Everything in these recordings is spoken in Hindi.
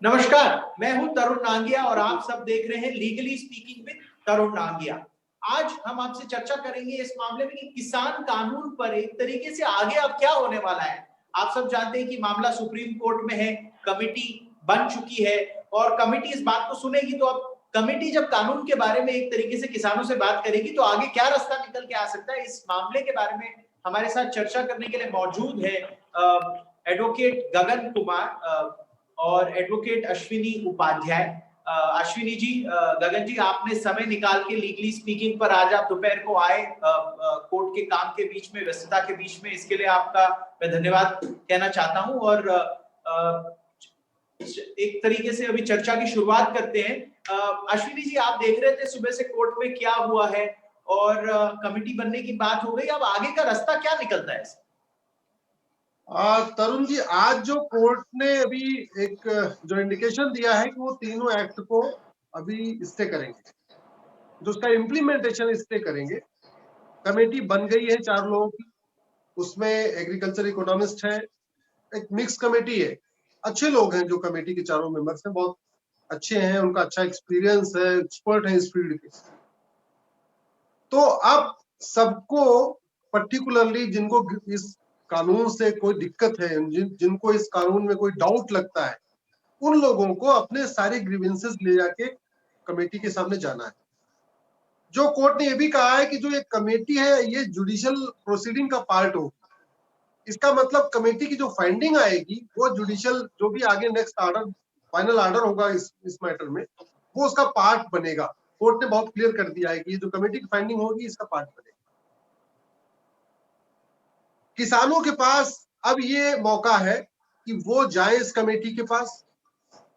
नमस्कार, मैं हूं तरुण नांगिया और आप सब देख रहे हैं लीगली स्पीकिंग विद तरुण नांगिया। आज हम आपसे चर्चा करेंगे इस मामले में कि किसान कानून पर एक तरीके से आगे अब क्या होने वाला है। आप सब जानते हैं कि मामला सुप्रीम कोर्ट में है, कमिटी बन चुकी है और कमिटी इस बात को सुनेगी। तो अब कमिटी जब कानून के बारे में एक तरीके से किसानों से बात करेगी तो आगे क्या रास्ता निकल के आ सकता है, इस मामले के बारे में हमारे साथ चर्चा करने के लिए मौजूद है एडवोकेट गगन कुमार और एडवोकेट अश्विनी उपाध्याय। अश्विनी जी, गगन जी, आपने समय निकाल के लीगली स्पीकिंग पर आज आप दोपहर को आए कोर्ट के काम के बीच में, व्यस्तता के बीच में, इसके लिए आपका मैं धन्यवाद कहना चाहता हूं। और एक तरीके से अभी चर्चा की शुरुआत करते हैं। अश्विनी जी, आप देख रहे थे सुबह से कोर्ट में क्या हुआ है और कमिटी बनने की बात हो गई, अब आगे का रास्ता क्या निकलता है? तरुण जी, आज जो कोर्ट ने अभी एक जो इंडिकेशन दिया है कि वो तीनों एक्ट को अभी स्टे करेंगे, जो उसका इम्प्लीमेंटेशन स्टे करेंगे। कमेटी बन गई है 4 लोगों की, उसमें एग्रीकल्चर इकोनॉमिस्ट है, एक मिक्स कमेटी है। अच्छे लोग हैं जो कमेटी के चारों मेंबर्स हैं, बहुत अच्छे हैं, उनका अच्छा एक्सपीरियंस है, एक्सपर्ट है इस फील्ड के। तो अब सबको पर्टिकुलरली जिनको इस कानून से कोई दिक्कत है, जिनको इस कानून में कोई डाउट लगता है, उन लोगों को अपने सारे ग्रीवेंसेस ले जाके कमेटी के सामने जाना है। जो कोर्ट ने ये भी कहा है कि जो ये कमेटी है ये जुडिशियल प्रोसीडिंग का पार्ट हो। इसका मतलब कमेटी की जो फाइंडिंग आएगी वो जुडिशियल जो भी आगे नेक्स्ट ऑर्डर, फाइनल ऑर्डर होगा इस मैटर में, वो उसका पार्ट बनेगा। कोर्ट ने बहुत क्लियर कर दिया है कि ये जो कमेटी की फाइंडिंग होगी इसका पार्ट बनेगा। किसानों के पास अब ये मौका है कि वो जाए इस कमेटी के पास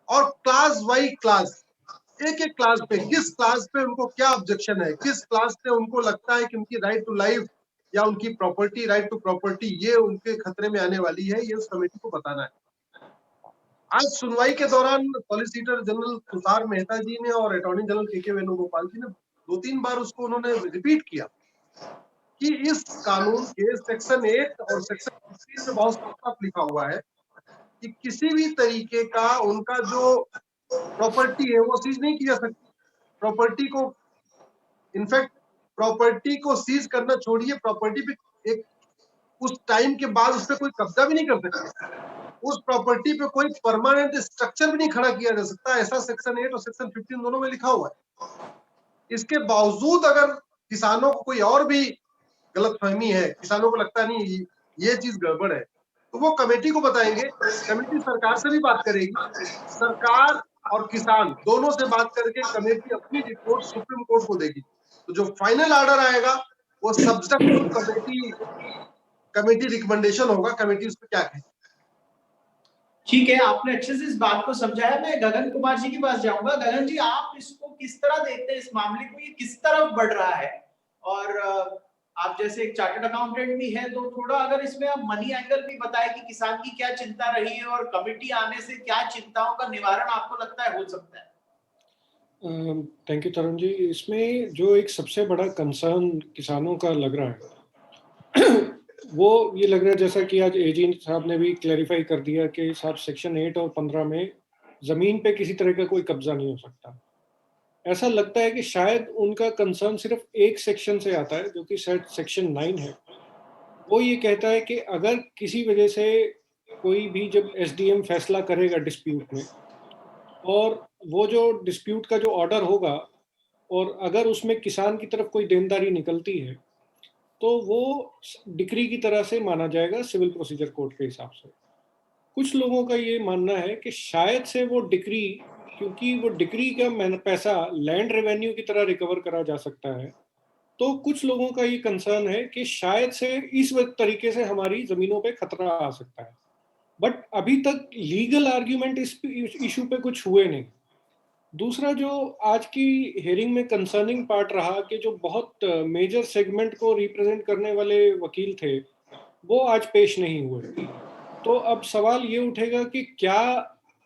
और क्लास बाई क्लास, एक एक क्लास पे, किस क्लास पे उनको क्या ऑब्जेक्शन है, किस क्लास पे उनको लगता है कि उनकी राइट टू लाइफ या उनकी प्रॉपर्टी, राइट टू प्रॉपर्टी, ये उनके खतरे में आने वाली है, ये उस कमेटी को बताना है। आज सुनवाई के दौरान सॉलिसिटर जनरल तुषार मेहता जी ने और अटॉर्नी जनरल के वेणुगोपाल जी ने 2-3 बार उसको उन्होंने रिपीट किया कि इस कानून के सेक्शन 8 और सेक्शन 15 में बहुत साफ लिखा हुआ है कि किसी भी तरीके का उनका जो प्रॉपर्टी है वो सीज नहीं की जा सकती। प्रॉपर्टी को, इनफैक्ट प्रॉपर्टी को सीज करना छोड़िए, प्रॉपर्टी पे एक उस टाइम के बाद उस पर कोई कब्जा भी नहीं कर सकते। उस प्रॉपर्टी पे कोई परमानेंट स्ट्रक्चर भी नहीं खड़ा किया जा सकता, ऐसा सेक्शन 8 और सेक्शन 15 दोनों में लिखा हुआ है। इसके बावजूद अगर किसानों को कोई और भी गलतफहमी है, किसानों को लगता नहीं ये चीज गड़बड़ है, तो वो कमेटी को बताएंगे। कमेटी सरकार से भी बात करेगी, सरकार और किसान दोनों से बात करके कमेटी अपनी रिपोर्ट सुप्रीम कोर्ट को देगी। तो जो फाइनल ऑर्डर आएगा वो सब्जेक्ट टू कमेटी रिकमेंडेशन होगा, कमेटी उस पर क्या कहे। ठीक है, आपने अच्छे से इस बात को समझाया। मैं गगन कुमार जी के पास जाऊंगा। गगन जी, आप इसको किस तरह देखते हैं, इस मामले को, ये किस तरफ बढ़ रहा है? और आप जैसे एक चार्टर्ड अकाउंटेंट भी है, तो थोड़ा अगर इसमें आप मनी एंगल भी बताएं कि किसान की क्या चिंता रही है और कमिटी आने से क्या चिंताओं का निवारण आपको लगता है हो सकता है? Thank you Tarun ji. इसमें जो एक सबसे बड़ा कंसर्न किसानों का लग रहा है वो ये लग रहा है, जैसा कि आज एजी साहब ने भी क्लैरिफाई कर दिया कि साहब सेक्शन 8 और 15 में ज़मीन पे किसी तरह का कोई कब्जा नहीं हो सकता। ऐसा लगता है कि शायद उनका कंसर्न सिर्फ एक सेक्शन से आता है, जो कि शायद सेक्शन 9 है। वो ये कहता है कि अगर किसी वजह से कोई भी जब एसडीएम फैसला करेगा डिस्प्यूट में, और वो जो डिस्प्यूट का जो ऑर्डर होगा, और अगर उसमें किसान की तरफ कोई देनदारी निकलती है, तो वो डिक्री की तरह से माना जाएगा सिविल प्रोसीजर कोड के हिसाब से। कुछ लोगों का ये मानना है कि शायद से वो डिक्री, क्योंकि वो डिक्री का पैसा लैंड रेवेन्यू की तरह रिकवर करा जा सकता है, तो कुछ लोगों का ये कंसर्न है कि शायद से इस तरीके से हमारी जमीनों पे खतरा आ सकता है। बट अभी तक लीगल आर्ग्यूमेंट इस इशू पे कुछ हुए नहीं। दूसरा जो आज की हेयरिंग में कंसर्निंग पार्ट रहा, कि जो बहुत मेजर सेगमेंट को रिप्रेजेंट करने वाले वकील थे, वो आज पेश नहीं हुए। तो अब सवाल ये उठेगा कि क्या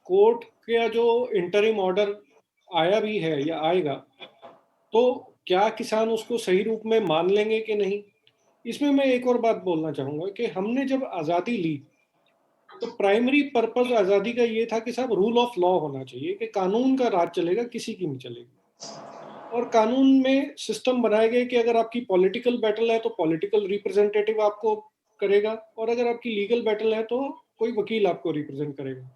कोर्ट का जो इंटरिम ऑर्डर आया भी है या आएगा, तो क्या किसान उसको सही रूप में मान लेंगे कि नहीं। इसमें मैं एक और बात बोलना चाहूँगा कि हमने जब आज़ादी ली, तो प्राइमरी पर्पस आज़ादी का ये था कि साहब रूल ऑफ लॉ होना चाहिए, कि कानून का राज चलेगा, किसी की नहीं चलेगी। और कानून में सिस्टम बनाए गए कि अगर आपकी पॉलिटिकल बैटल है तो पॉलिटिकल रिप्रेजेंटेटिव आपको करेगा, और अगर आपकी लीगल बैटल है तो कोई वकील आपको रिप्रेजेंट करेगा।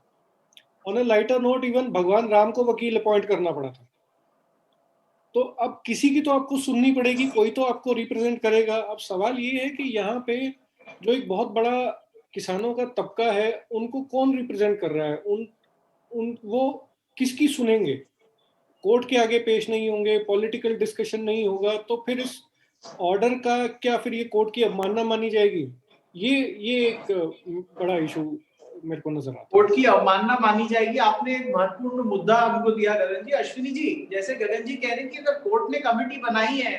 On a lighter note, even भगवान राम को वकील अपॉइंट करना पड़ा था। तो अब किसी की तो आपको सुननी पड़ेगी, कोई तो आपको रिप्रेजेंट करेगा। अब सवाल ये है कि यहाँ पे जो एक बहुत बड़ा किसानों का तबका है, उनको कौन रिप्रेजेंट कर रहा है? उन वो किसकी सुनेंगे? कोर्ट के आगे पेश नहीं होंगे, पॉलिटिकल डिस्कशन नहीं होगा, तो फिर इस ऑर्डर का क्या, फिर ये कोर्ट की अवमानना मानी जाएगी? ये एक बड़ा इशू मेरे को नजर आता है। कोर्ट की अवमानना मानी जाएगी। आपने एक महत्वपूर्ण मुद्दा हमको दिया गगन जी। अश्विनी जी, जैसे गगन जी कह रहे हैं कि अगर कोर्ट ने कमेटी बनाई है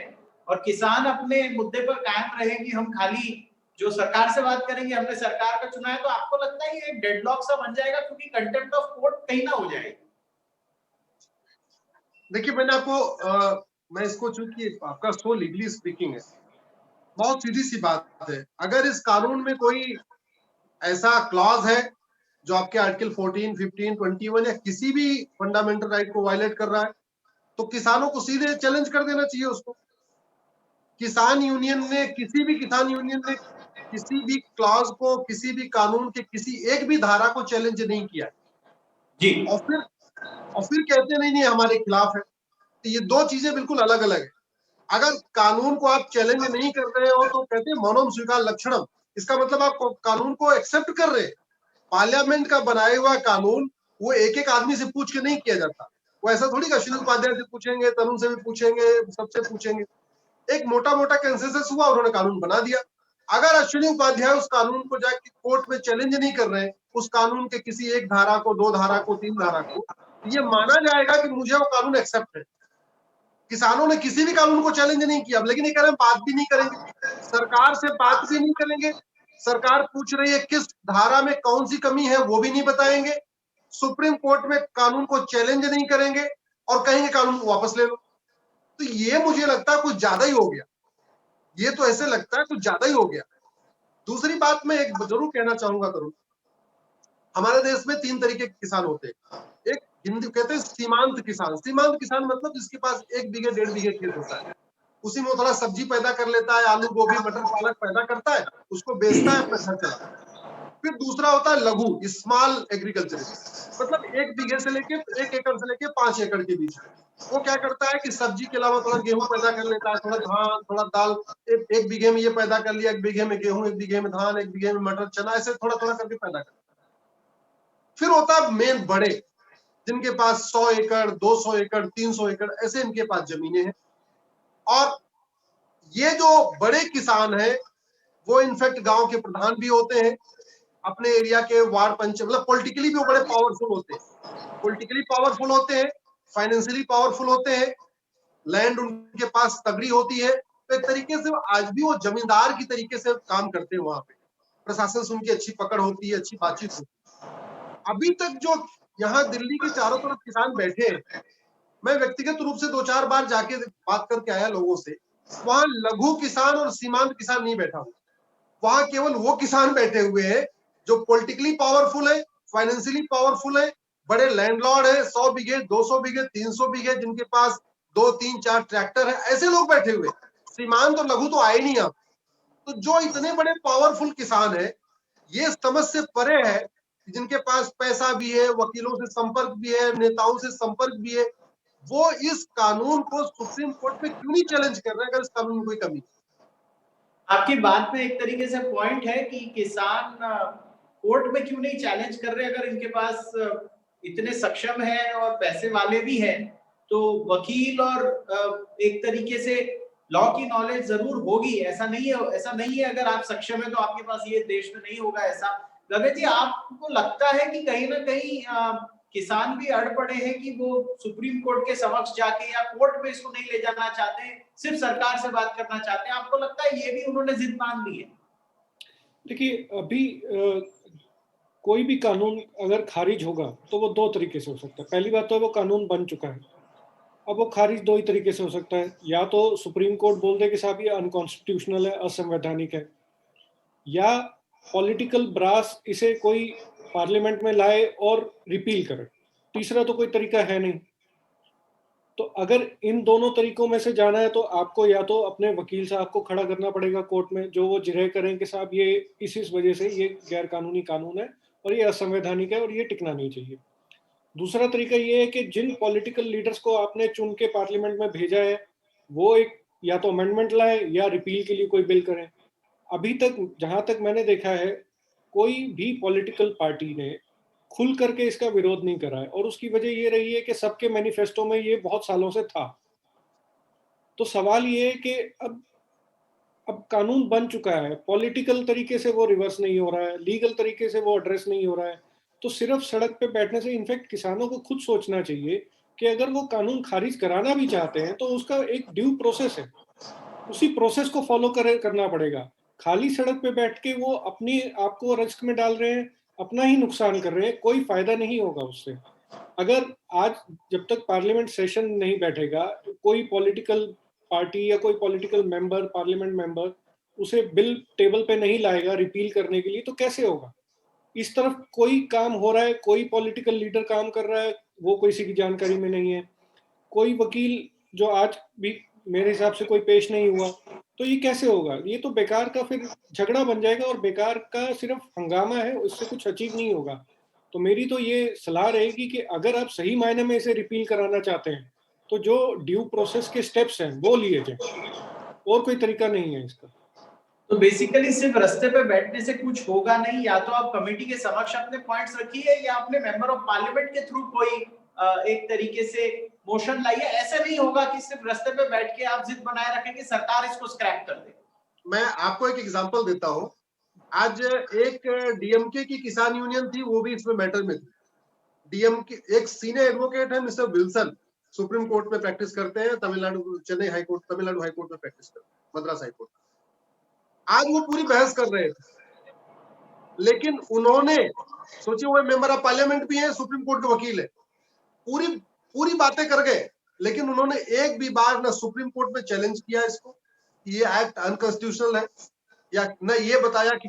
और किसान अपने मुद्दे पर कायम रहे कि हम खाली जो सरकार से बात करेंगे, हमने सरकार का चुना है, तो आपको लगता है ये डेडलॉक सा बन जाएगा क्योंकि कंटेम्प्ट ऑफ कोर्ट कहीं ना हो जाएगी? देखिए, मैंने आपको मैं इसको, चूंकि आपका शो लीगली स्पीकिंग है, बहुत सीधी सी बात है। अगर इस कानून में कोई ऐसा क्लॉज है जो आपके आर्टिकल 14, 15, 21 या किसी भी फंडामेंटल राइट को वायलेट कर रहा है, तो किसानों को सीधे चैलेंज कर देना चाहिए उसको। किसान यूनियन ने, किसी भी किसान यूनियन ने किसी भी क्लॉज को, किसी भी कानून के किसी एक भी धारा को चैलेंज नहीं किया जी। और फिर कहते नहीं हमारे खिलाफ है। तो ये दो चीजें बिल्कुल अलग अलग है। अगर कानून को आप चैलेंज नहीं कर रहे हो तो कहते हैं मनोम स्वीकार लक्षणम, इसका मतलब आप कानून को एक्सेप्ट कर रहे हैं। पार्लियामेंट का बनाया हुआ कानून वो एक एक आदमी से पूछ के नहीं किया जाता। वो ऐसा थोड़ी कि अश्विनी उपाध्याय से पूछेंगे, तरुण से भी पूछेंगे, सबसे पूछेंगे। एक मोटा मोटा कंसेंसस हुआ, उन्होंने कानून बना दिया। अगर अश्विनी उपाध्याय उस कानून को जाके कोर्ट में चैलेंज नहीं कर रहे, उस कानून के किसी एक धारा को, दो धारा को, तीन धारा को, ये माना जाएगा कि मुझे वो कानून एक्सेप्ट है। किसानों ने किसी भी कानून को चैलेंज नहीं किया। लेकिन ये कह रहे हैं बात भी नहीं करेंगे, सरकार से बात भी नहीं करेंगे। सरकार पूछ रही है किस धारा में कौन सी कमी है, वो भी नहीं बताएंगे। सुप्रीम कोर्ट में कानून को चैलेंज नहीं करेंगे और कहेंगे कानून को वापस ले लो। तो ये मुझे लगता है कुछ ज्यादा ही हो गया। ये तो ऐसे लगता है कुछ ज्यादा ही हो गया। दूसरी बात मैं एक जरूर कहना चाहूंगा तरुण, हमारे देश में तीन तरीके के किसान होते हैं। एक हिंदी कहते हैं सीमांत किसान। सीमांत किसान मतलब जिसके पास 1 बीघे 1.5 बीघे खेत होता है, उसी में थोड़ा सब्जी पैदा कर लेता है, आलू गोभी मटर पालक पैदा करता है, उसको बेचता है, अपना घर चलाता है। फिर दूसरा होता है लघु, स्मॉल एग्रीकल्चरिस्ट, मतलब 1 बीघे से लेके 1 एकड़ से लेके 5 एकड़ के बीच। वो क्या करता है कि सब्जी के अलावा थोड़ा गेहूं पैदा कर लेता है, थोड़ा धान, थोड़ा दाल। एक बीघे में ये पैदा कर लिया, 1 बीघे में गेहूं, 1 बीघे में धान, 1 बीघे में मटर चना, ऐसे थोड़ा थोड़ा करके पैदा करता है। फिर होता है मेन बड़े, जिनके पास 100 एकड़, 200 एकड़, 300 एकड़, ऐसे इनके पास जमीनें हैं। और ये जो बड़े किसान हैं वो इनफैक्ट गांव के प्रधान भी होते हैं, अपने एरिया के वार्ड पंच, मतलब पॉलिटिकली भी वो बड़े पावरफुल होते हैं। पॉलिटिकली पावरफुल होते हैं, फाइनेंशियली पावरफुल होते हैं, लैंड उनके पास तगड़ी होती है। तो एक तरीके से आज भी वो जमींदार की तरीके से काम करते हैं। वहां पे प्रशासन से उनकी अच्छी पकड़ होती है, अच्छी बातचीत होती है। अभी तक जो यहाँ दिल्ली के चारों तरफ किसान बैठे हैं, मैं व्यक्तिगत रूप से 2-4 बार जाके बात करके आया लोगों से, वहां लघु किसान और सीमांत किसान नहीं बैठा हुआ। वहां केवल वो किसान बैठे हुए हैं जो पॉलिटिकली पावरफुल है, फाइनेंशियली पावरफुल है, बड़े लैंडलॉर्ड है, 100 बीघे, 200 बीघे, 300 बीघे, जिनके पास 2, 3, 4 ट्रैक्टर है, ऐसे लोग बैठे हुए। सीमांत और लघु तो आए नहीं आप। तो जो इतने बड़े पावरफुल किसान है, ये समझ से परे है, जिनके पास पैसा भी है, वकीलों से संपर्क भी है, नेताओं से संपर्क भी है, वो इस कानून को सुप्रीम कोर्ट में क्यों नहीं चैलेंज कर रहे हैं? अगर इस कानून में कोई कमी, आपकी बात में एक तरीके से पॉइंट है कि किसान कोर्ट में क्यों नहीं चैलेंज कर रहे? अगर इनके पास इतने सक्षम है और पैसे वाले भी हैं, तो वकील और एक तरीके से लॉ की नॉलेज जरूर होगी। ऐसा नहीं है अगर आप सक्षम है तो आपके पास ये देश में नहीं होगा ऐसा। गगन जी, आपको लगता है कि कहीं ना कहीं किसान भी अड़ पड़े हैं कि वो सुप्रीम कोर्ट के समक्ष जाके या कोर्ट में इसको नहीं ले जाना चाहते, सिर्फ सरकार से बात करना चाहते हैं? आपको लगता है ये भी उन्होंने जिद मान ली है? देखिए, अभी कोई भी कानून अगर खारिज होगा तो वो दो तरीके से हो सकता है। पहली बात तो वो कानून बन चुका है, अब वो खारिज दो ही तरीके से हो सकता है। या तो सुप्रीम कोर्ट बोल दे कि साहब ये अनकॉन्स्टिट्यूशनल है, असंवैधानिक है, या पॉलिटिकल ब्रास इसे कोई पार्लियामेंट में लाए और रिपील करें। तीसरा तो कोई तरीका है नहीं। तो अगर इन दोनों तरीकों में से जाना है तो आपको या तो अपने वकील साहब को खड़ा करना पड़ेगा कोर्ट में, जो वो जिरह करें कि साहब ये इस वजह से ये गैर कानूनी कानून है और ये असंवैधानिक है और ये टिकना नहीं चाहिए। दूसरा तरीका ये है कि जिन पॉलिटिकल लीडर्स को आपने चुन के पार्लियामेंट में भेजा है वो एक या तो अमेंडमेंट लाए या रिपील के लिए कोई बिल करें। अभी तक जहां तक मैंने देखा है कोई भी पॉलिटिकल पार्टी ने खुल करके इसका विरोध नहीं करा है, और उसकी वजह ये रही है कि सबके मैनिफेस्टो में ये बहुत सालों से था। तो सवाल ये है कि अब कानून बन चुका है, पॉलिटिकल तरीके से वो रिवर्स नहीं हो रहा है, लीगल तरीके से वो एड्रेस नहीं हो रहा है, तो सिर्फ सड़क पे बैठने से, इनफैक्ट किसानों को खुद सोचना चाहिए कि अगर वो कानून खारिज कराना भी चाहते हैं तो उसका एक ड्यू प्रोसेस है, उसी प्रोसेस को फॉलो करना पड़ेगा। खाली सड़क पे बैठ के वो अपनी आपको रिस्क में डाल रहे हैं, अपना ही नुकसान कर रहे हैं, कोई फायदा नहीं होगा उससे। अगर आज जब तक पार्लियामेंट सेशन नहीं बैठेगा, कोई पॉलिटिकल पार्टी या कोई पॉलिटिकल मेंबर, पार्लियामेंट मेंबर उसे बिल टेबल पे नहीं लाएगा रिपील करने के लिए, तो कैसे होगा? इस तरफ कोई काम हो रहा है, कोई पॉलिटिकल लीडर काम कर रहा है, वो किसी की जानकारी में नहीं है। कोई वकील जो आज भी मेरे हिसाब से कोई पेश नहीं हुआ, तो ये कैसे होगा? ये तो बेकार का फिर झगड़ा बन जाएगा और बेकार का सिर्फ हंगामा है, उससे कुछ अचीव नहीं होगा। तो मेरी तो ये सलाह रहेगी कि अगर आप सही मायने में इसे रिपील कराना चाहते हैं तो जो ड्यू प्रोसेस के स्टेप्स हैं वो लिए जाए, और कोई तरीका नहीं है इसका। तो बेसिकली सिर्फ रास्ते पे बैठने से कुछ होगा नहीं, या तो आप कमेटी के समक्ष अपने पॉइंट्स रखिए या अपने मेंबर ऑफ पार्लियामेंट के थ्रू कोई एक तरीके से मोशन लाइए। ऐसा नहीं होगा कि सिर्फ रास्ते पे बैठ के आप जिद बनाए रखेंगे सरकार इसको स्क्रैप कर दे। मैं आपको एक एग्जांपल देता हूं। आज एक डीएमके की किसान यूनियन थी, वो भी इसमें मैटर में थी। डीएमके एक सीनियर एडवोकेट है मिस्टर विल्सन, सुप्रीम कोर्ट में प्रैक्टिस करते हैं, Tamil Nadu Chennai high court, Tamil Nadu high court में प्रैक्टिस करते हैं, मद्रास हाई कोर्ट। आज वो पूरी बहस कर रहे थे, लेकिन उन्होंने सोचिए, वो मेंबर ऑफ पार्लियामेंट भी है, सुप्रीम कोर्ट के वकील है, पूरी पूरी बातें कर गए, लेकिन उन्होंने एक भी बार ना सुप्रीम कोर्ट में चैलेंज किया इसको ये एक्ट अनकॉन्स्टिट्यूशनल है, या न ये बताया कि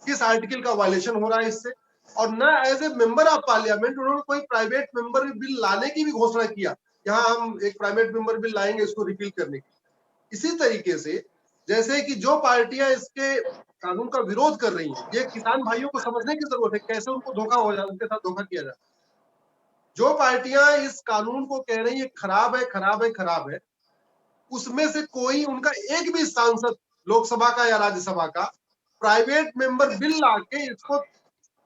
किस आर्टिकल का वायलेशन हो रहा है इससे, और न as a member of parliament उन्होंने कोई प्राइवेट मेंबर बिल लाने की भी घोषणा किया, यहाँ हम एक प्राइवेट मेंबर बिल लाएंगे इसको रिपील करने की। इसी तरीके से जैसे कि जो पार्टियां इसके कानून का विरोध कर रही हैं, ये किसान भाइयों को समझने की जरूरत है कैसे उनको धोखा हो जाए, उनके साथ धोखा किया जाए। जो पार्टियां इस कानून को कह रही है खराब है, खराब है, खराब है, उसमें से कोई उनका एक भी सांसद लोकसभा का या राज्यसभा का प्राइवेट मेंबर बिल लाके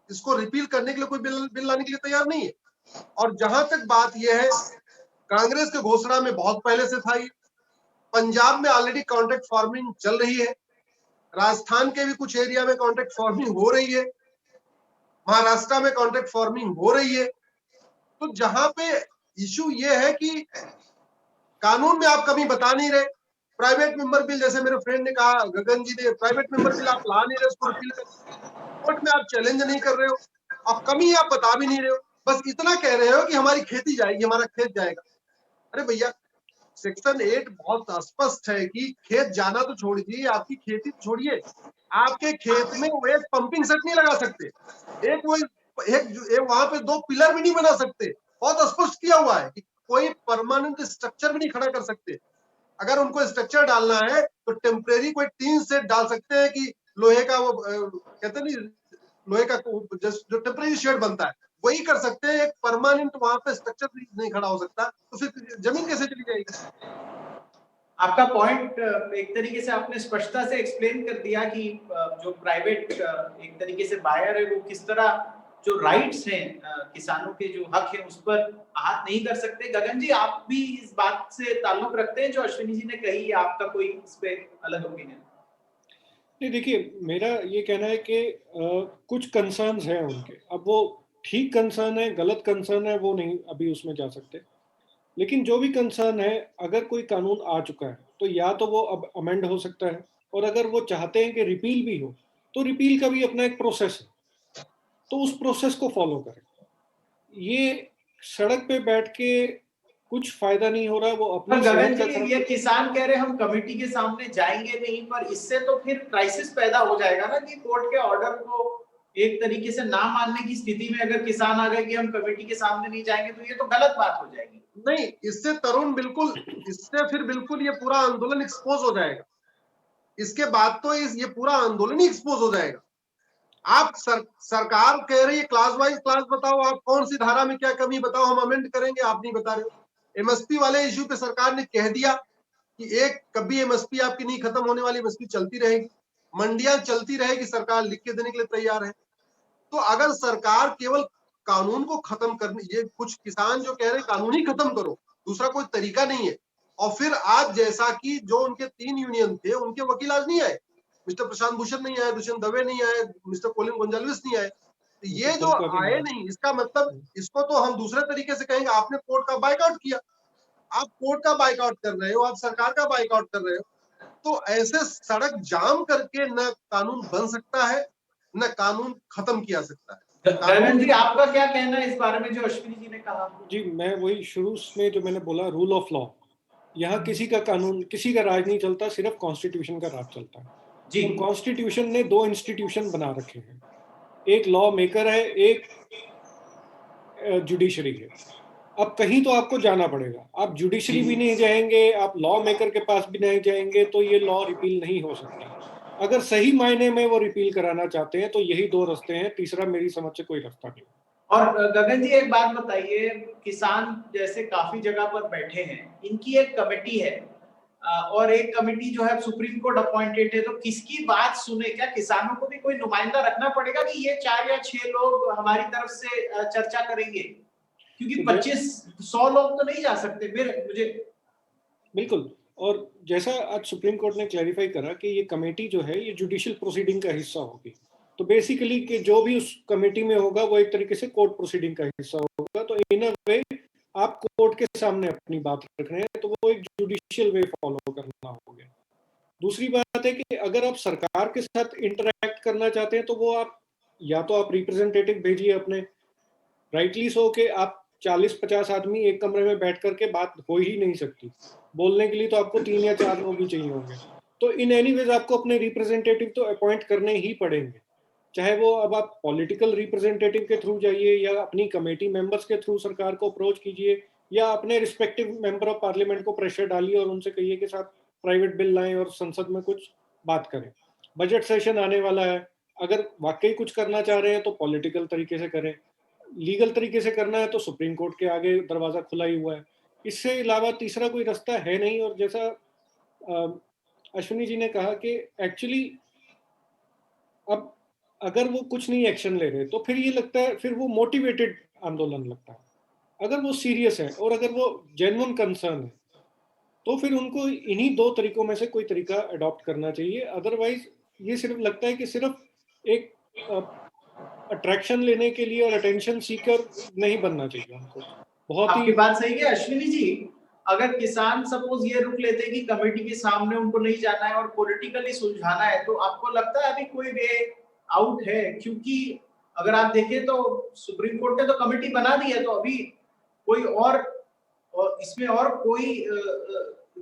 इसको रिपील करने के लिए कोई बिल लाने के लिए तैयार नहीं है। और जहां तक बात यह है, कांग्रेस के घोषणा में बहुत पहले से था ये, पंजाब में ऑलरेडी कॉन्ट्रैक्ट फार्मिंग चल रही है, राजस्थान के भी कुछ एरिया में कॉन्ट्रैक्ट फार्मिंग हो रही है, महाराष्ट्र में कॉन्ट्रैक्ट फार्मिंग हो रही है। तो जहां पे इशू ये है कि कानून में आप कभी बता नहीं रहे, प्राइवेट मेंबर बिल, जैसे मेरे फ्रेंड ने कहा, गगन जी ने, प्राइवेट मेंबर बिल आप ला नहीं रहे, उसको रिपील कर, कोर्ट में आप चैलेंज नहीं कर रहे हो, और कमी आप बता भी नहीं रहे हो, बस इतना कह रहे हो कि हमारी खेती जाएगी, हमारा खेत जाएगा। अरे भैया, सेक्शन 8 बहुत स्पष्ट है कि खेत जाना तो छोड़ दीजिए, आपकी खेती छोड़िए, आपके खेत में वो एक पंपिंग सेट नहीं लगा सकते, एक वहां पे 2 पिलर भी नहीं बना सकते, बहुत स्पष्ट किया हुआ है कि कोई परमानेंट स्ट्रक्चर भी नहीं खड़ा कर सकते। अगर उनको स्ट्रक्चर डालना है तो टेम्परेरी कोई टीन सेट डाल सकते हैं कि लोहे का वो कहते नहीं, लोहे का जो टेम्परेरी शेड बनता है वही कर सकते हैं, एक परमानेंट वहां पे स्ट्रक्चर नहीं खड़ा हो सकता, तो फिर जमीन कैसे चली जाएगी? आपका पॉइंट एक तरीके से आपने स्पष्टता से एक्सप्लेन कर दिया कि जो प्राइवेट एक तरीके से बायर है वो किस तरह जो राइट्स हैं किसानों के जो हक है उस पर आहत नहीं कर सकते। गगन जी, आप भी इस बात से ताल्लुक रखते हैं जो अश्विनी जी ने कही, आपका कोई इस पे अलग ओपिनियन? नहीं, देखिए, मेरा ये कहना है कि कुछ कंसर्न्स हैं उनके, अब वो ठीक कंसर्न है, गलत कंसर्न है, वो नहीं अभी उसमें जा सकते, लेकिन जो भी कंसर्न है, अगर कोई कानून आ चुका है तो या तो वो अब अमेंड हो सकता है, और अगर वो चाहते हैं कि रिपील भी हो तो रिपील का भी अपना एक प्रोसेस है, तो उस प्रोसेस को फॉलो करें। ये सड़क पे बैठ के कुछ फायदा नहीं हो रहा, वो पर अपनी गगन सेहत का जी, ये किसान कह रहे हम कमेटी के सामने जाएंगे नहीं, पर इससे तो फिर क्राइसिस पैदा हो जाएगा ना कि कोर्ट के ऑर्डर को एक तरीके से ना मानने की स्थिति में अगर किसान आ गए कि हम कमेटी के सामने नहीं जाएंगे तो ये तो गलत बात हो जाएगी। नहीं, इससे तरुण बिल्कुल, इससे फिर बिल्कुल ये पूरा आंदोलन एक्सपोज हो जाएगा। इसके बाद तो ये पूरा आंदोलन ही एक्सपोज हो जाएगा। आप सरकार कह रही है क्लास वाइज क्लास बताओ, आप कौन सी धारा में क्या कमी बताओ, हम अमेंड करेंगे, आप नहीं बता रहे हो। एमएसपी वाले इश्यू पे सरकार ने कह दिया कि एक कभी एमएसपी आपकी नहीं खत्म होने वाली, एमएसपी चलती रहेगी, मंडियां चलती रहेगी, सरकार लिख के देने के लिए तैयार है। तो अगर सरकार केवल कानून को खत्म करने, ये कुछ किसान जो कह रहे हैं कानून ही खत्म करो, दूसरा कोई तरीका नहीं है। और फिर आज जैसा कि जो उनके 3 यूनियन थे, उनके वकील आज नहीं आए, मिस्टर प्रशांत भूषण नहीं आए, दुष्यंत दवे नहीं आए, मिस्टर कोलिन गोंजाल्विस नहीं आए। तो ये जो आए नहीं, इसका मतलब इसको तो हम दूसरे तरीके से कहेंगे, आपने कोर्ट का बाइकआउट किया। आप कोर्ट का बाइकआउट कर रहे हो, आप सरकार का बाइकआउट कर रहे हो। तो ऐसे सड़क जाम करके न कानून बन सकता है, न कानून खत्म किया सकता है। गगन जी, आपका क्या कहना है इस बारे में जो अश्विनी जी ने कहा? जी, मैं वही शुरू में जो मैंने बोला, रूल ऑफ लॉ, यहाँ किसी का कानून, किसी का राज नहीं चलता, सिर्फ कॉन्स्टिट्यूशन का राज चलता है। जी। और कॉन्स्टिट्यूशन ने 2 इंस्टीट्यूशन बना रखे हैं, एक लॉ मेकर है, एक जुडिशरी है। अब कहीं तो आपको जाना पड़ेगा, आप जुडिशरी भी नहीं जाएंगे, आप लॉ मेकर के पास भी नहीं जाएंगे, तो ये लॉ रिपील नहीं हो सकता। अगर सही मायने में वो रिपील कराना चाहते हैं तो यही 2 रास्ते हैं, तीसरा मेरी समझ से कोई रास्ता नहीं। और गगन जी एक बात बताइए, किसान जैसे काफी जगह पर बैठे हैं, इनकी एक कमेटी है और एक कमेटी जो है सुप्रीम कोर्ट अपॉइंटेड है, तो किसकी बात सुने? क्या किसानों को भी कोई नुमाइंदा रखना पड़ेगा कि ये 4 या 6 लोग हमारी तरफ से चर्चा करेंगे? क्योंकि 25-100 लोग तो नहीं जा सकते फिर मुझे। बिल्कुल, और जैसा आज सुप्रीम कोर्ट ने क्लैरिफाई करा कि ये कमेटी जो है ये जुडिशियल प्रोसीडिंग का हिस्सा होगी, तो बेसिकली कि जो भी उस कमेटी में होगा वो एक तरीके से कोर्ट प्रोसीडिंग का हिस्सा होगा। तो इन अ वे आप कोर्ट के सामने अपनी बात रख रहे हैं, तो वो एक जुडिशियल वे फॉलो करना होगा। दूसरी बात है कि अगर आप सरकार के साथ इंटरैक्ट करना चाहते हैं तो वो आप या तो आप रिप्रेजेंटेटिव भेजिए अपने, राइटली सो के आप 40-50 आदमी एक कमरे में बैठ करके बात हो ही नहीं सकती, बोलने के लिए तो आपको 3 या 4 लोग ही चाहिए होंगे। तो इन एनीवेज आपको अपने रिप्रेजेंटेटिव तो अपॉइंट करने ही पड़ेंगे, चाहे वो अब आप पॉलिटिकल रिप्रेजेंटेटिव के थ्रू जाइए या अपनी कमेटी मेंबर्स के थ्रू सरकार को अप्रोच कीजिए या अपने रिस्पेक्टिव मेंबर ऑफ पार्लियामेंट को प्रेशर डालिए और उनसे कहिए कि साथ प्राइवेट बिल लाएं और संसद में कुछ बात करें। बजट सेशन आने वाला है, अगर वाकई कुछ करना चाह रहे हैं तो पॉलिटिकल तरीके से करें, लीगल तरीके से करना है तो सुप्रीम कोर्ट के आगे दरवाजा खुला ही हुआ है। इससे अलावा तीसरा कोई रास्ता है नहीं। और जैसा अश्विनी जी ने कहा कि एक्चुअली अब अगर वो कुछ नहीं एक्शन ले रहे तो फिर ये लगता है, फिर वो मोटिवेटेड आंदोलन लगता है। अगर वो सीरियस है और अगर वो जेन्युइन कंसर्न है तो फिर उनको इन्हीं 2 तरीकों में से कोई तरीका अडॉप्ट करना चाहिए। अदरवाइज ये सिर्फ लगता है कि सिर्फ एक अट्रैक्शन लेने के लिए और अटेंशन सीकर नहीं बनना चाहिए उनको। बहुत आपकी ही बात सही है अश्विनी जी। अगर किसान सपोज ये रुक लेते हैं कि कमेटी के सामने उनको नहीं जाना है और पॉलिटिकली सुलझाना है, तो आपको लगता है अभी कोई वे आउट है? क्योंकि अगर आप देखें तो सुप्रीम कोर्ट ने तो कमेटी बना दी है, तो अभी कोई और इसमें और कोई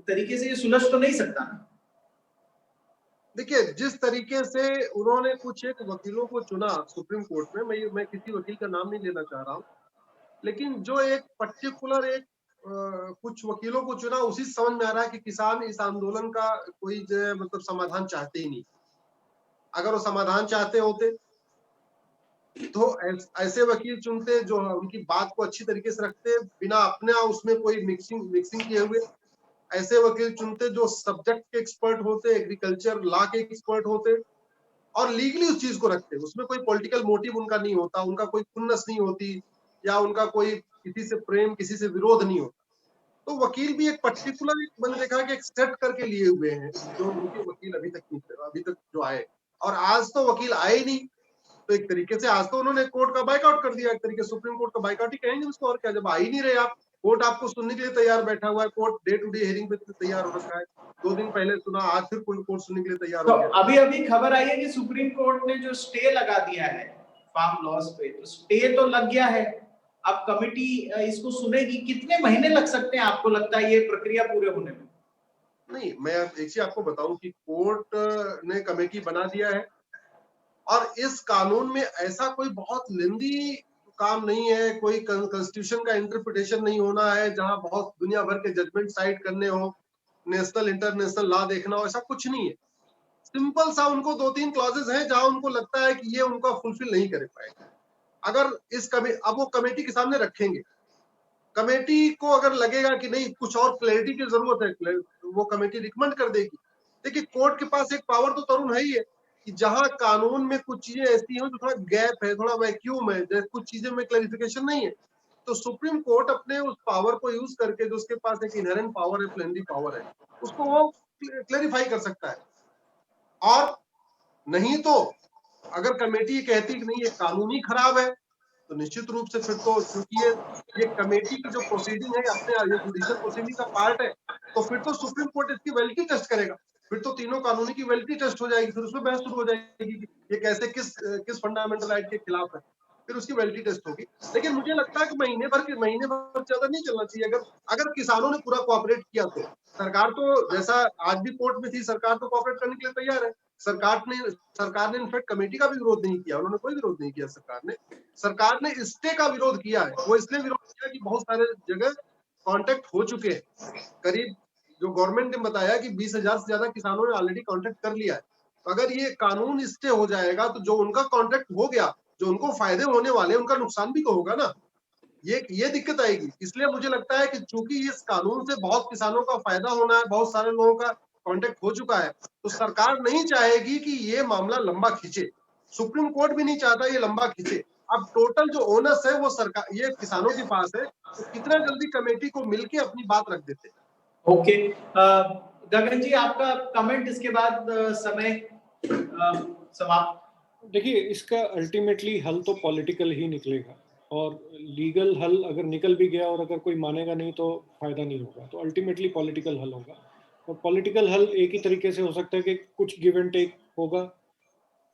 तरीके से ये सुलझ तो नहीं सकता ना। देखिए, जिस तरीके से उन्होंने कुछ एक वकीलों को चुना सुप्रीम कोर्ट में, मैं किसी वकील का नाम नहीं लेना चाह रहा हूँ, लेकिन जो एक पर्टिकुलर एक कुछ वकीलों को चुना, उसी से समझ में आ रहा है कि किसान इस आंदोलन का कोई जो मतलब समाधान चाहते ही नहीं। अगर वो समाधान चाहते होते तो ऐसे वकील चुनते जो उनकी बात को अच्छी तरीके से रखते, बिना अपने उसमें कोई मिक्सिंग किए हुए। ऐसे वकील चुनते जो सब्जेक्ट के एक्सपर्ट होते, एग्रीकल्चर लॉ के एक्सपर्ट होते और लीगली उस चीज को रखते। उसमें कोई पॉलिटिकल मोटिव उनका नहीं होता, उनका कोई खुन्नस नहीं होती या उनका कोई किसी से प्रेम, किसी से विरोध नहीं होता। तो वकील भी एक पर्टिकुलर मैंने देखा कि एक सेट करके लिए हुए हैं जो उनके वकील अभी तक जो आए। और आज तो वकील आए ही नहीं, तो एक तरीके से आज तो उन्होंने कोर्ट का बाइकआउट कर दिया। एक तरीके से सुप्रीम कोर्ट का बाइकआउट ही कहेंगे उसको, और क्या। जब आ ही नहीं रहे आप, कोर्ट आपको सुनने के लिए तैयार बैठा हुआ है, court day to day hearing पे तैयार हो रखा है। 2 दिन पहले सुना, आज फिर कोर्ट सुनने के लिए तैयार हो गया। तो अभी खबर आई है कि सुप्रीम कोर्ट ने जो स्टे लगा दिया है फार्म लॉस पे, तो स्टे तो लग गया है, अब कमेटी इसको सुनेगी। कितने महीने लग सकते हैं आपको लगता है ये प्रक्रिया पूरे होने में? नहीं, मैं एक चीज आपको बताऊं कि कोर्ट ने कमेटी बना दिया है और इस कानून में ऐसा कोई बहुत लेंदी काम नहीं है, कोई कॉन्स्टिट्यूशन का इंटरप्रिटेशन नहीं होना है जहां बहुत दुनिया भर के जजमेंट साइड करने हो, नेशनल इंटरनेशनल लॉ देखना हो, ऐसा कुछ नहीं है। सिंपल सा उनको 2-3 क्लॉजेस हैं जहां उनको लगता है कि ये उनका फुलफिल नहीं कर पाएगा। अगर अब वो कमेटी के सामने रखेंगे, कमेटी को अगर लगेगा कि नहीं कुछ और क्लैरिटी की जरूरत है, वो कमेटी रिकमेंड कर देगी। देखिए कोर्ट के पास एक पावर तो तरुण है ही है कि जहां कानून में कुछ चीजें ऐसी हो जो थोड़ा गैप है, थोड़ा वैक्यूम है, जैसे कुछ चीजें में क्लैरिफिकेशन नहीं है, तो सुप्रीम कोर्ट अपने उस पावर को यूज करके, जो उसके पास एक इनहेरेंट पावर है, प्लेनरी पावर है, उसको वो क्लैरिफाई कर सकता है। और नहीं तो अगर कमेटी कहती कि नहीं ये कानून ही खराब है, तो निश्चित रूप से फिर तो क्योंकि ये कमेटी की जो प्रोसीडिंग है अपने ये जुडिशियल प्रोसीडिंग का पार्ट है, तो फिर तो सुप्रीम कोर्ट इसकी वैलिडिटी टेस्ट करेगा। फिर तो तीनों कानूनी की वैलिडिटी टेस्ट हो जाएगी, फिर उसमें बहस शुरू हो जाएगी कि ये कैसे किस फंडामेंटल राइट के खिलाफ है, फिर उसकी वैलिडिटी टेस्ट होगी। लेकिन मुझे लगता है कि महीने भर ज्यादा नहीं चलना चाहिए। अगर किसानों ने पूरा कोऑपरेट किया तो सरकार तो, जैसा आज भी कोर्ट में थी, सरकार तो कोऑपरेट करने के लिए तैयार है। सरकार ने इनफैक्ट कमेटी का भी विरोध नहीं किया, उन्होंने कोई विरोध नहीं किया। सरकार ने स्टे का विरोध किया है। वो इसलिए विरोध किया कि बहुत सारे जगह कांटेक्ट हो चुके हैं। करीब जो गवर्नमेंट ने बताया कि 20,000 से ज्यादा किसानों ने ऑलरेडी कांटेक्ट कर लिया है। तो अगर ये कानून स्टे हो जाएगा तो जो उनका कांटेक्ट हो गया, जो उनको फायदे होने वाले, उनका नुकसान भी तो होगा ना। ये दिक्कत आएगी। इसलिए मुझे लगता है कि चूंकि इस कानून से बहुत किसानों का फायदा होना है, बहुत सारे लोगों का कांटेक्ट हो चुका है, तो सरकार नहीं चाहेगी कि ये मामला लंबा खींचे। सुप्रीम कोर्ट भी नहीं चाहता ये लंबा खींचे। अब टोटल जो ओनस है वो सरकार, ये किसानों के पास है, तो कितना जल्दी कमेटी को मिलके अपनी बात रख देते। ओके, गगन जी आपका कमेंट इसके बाद समय समाप्त। देखिए इसका अल्टीमेटली हल तो पॉलिटिकल ही निकलेगा, और लीगल हल अगर निकल भी गया और अगर कोई मानेगा नहीं तो फायदा नहीं होगा, तो अल्टीमेटली पॉलिटिकल हल होगा। और पॉलिटिकल हल एक ही तरीके से हो सकता है कि कुछ गिव एंड टेक होगा,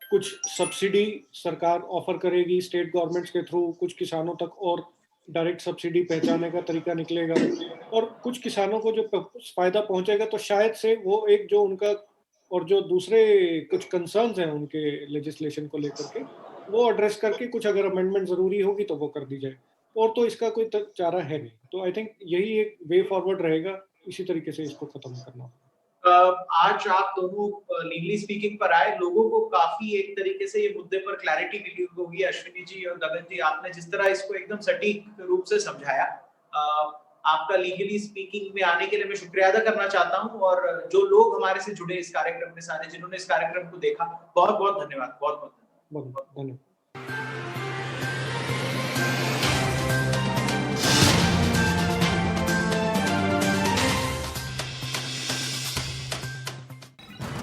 कुछ सब्सिडी सरकार ऑफर करेगी स्टेट गवर्नमेंट्स के थ्रू, कुछ किसानों तक और डायरेक्ट सब्सिडी पहुंचाने का तरीका निकलेगा, और कुछ किसानों को जो फायदा पहुंचेगा तो शायद से वो एक जो उनका और जो दूसरे कुछ कंसर्न्स हैं उनके लेजिस्लेशन को लेकर के, वो एड्रेस करके कुछ अगर अमेंडमेंट जरूरी होगी तो वो कर दी जाए, और तो इसका कोई चारा है नहीं। तो आई थिंक यही एक वे फॉरवर्ड रहेगा, इसी तरीके से इसको खत्म करना। आज आप दोनों लीगली स्पीकिंग पर आए, लोगों को काफी एक तरीके से ये मुद्दे पर क्लैरिटी मिली होगी। अश्विनी जी और गगन जी, आपने जिस तरह इसको एकदम सटीक रूप से समझाया, आपका लीगली स्पीकिंग में आने के लिए मैं शुक्रिया अदा करना चाहता हूं, और जो लोग हमारे से जुड़े इस कार्यक्रम में, सारे जिन्होंने इस कार्यक्रम को देखा, बहुत बहुत धन्यवाद। बहुत बहुत धन्यवाद।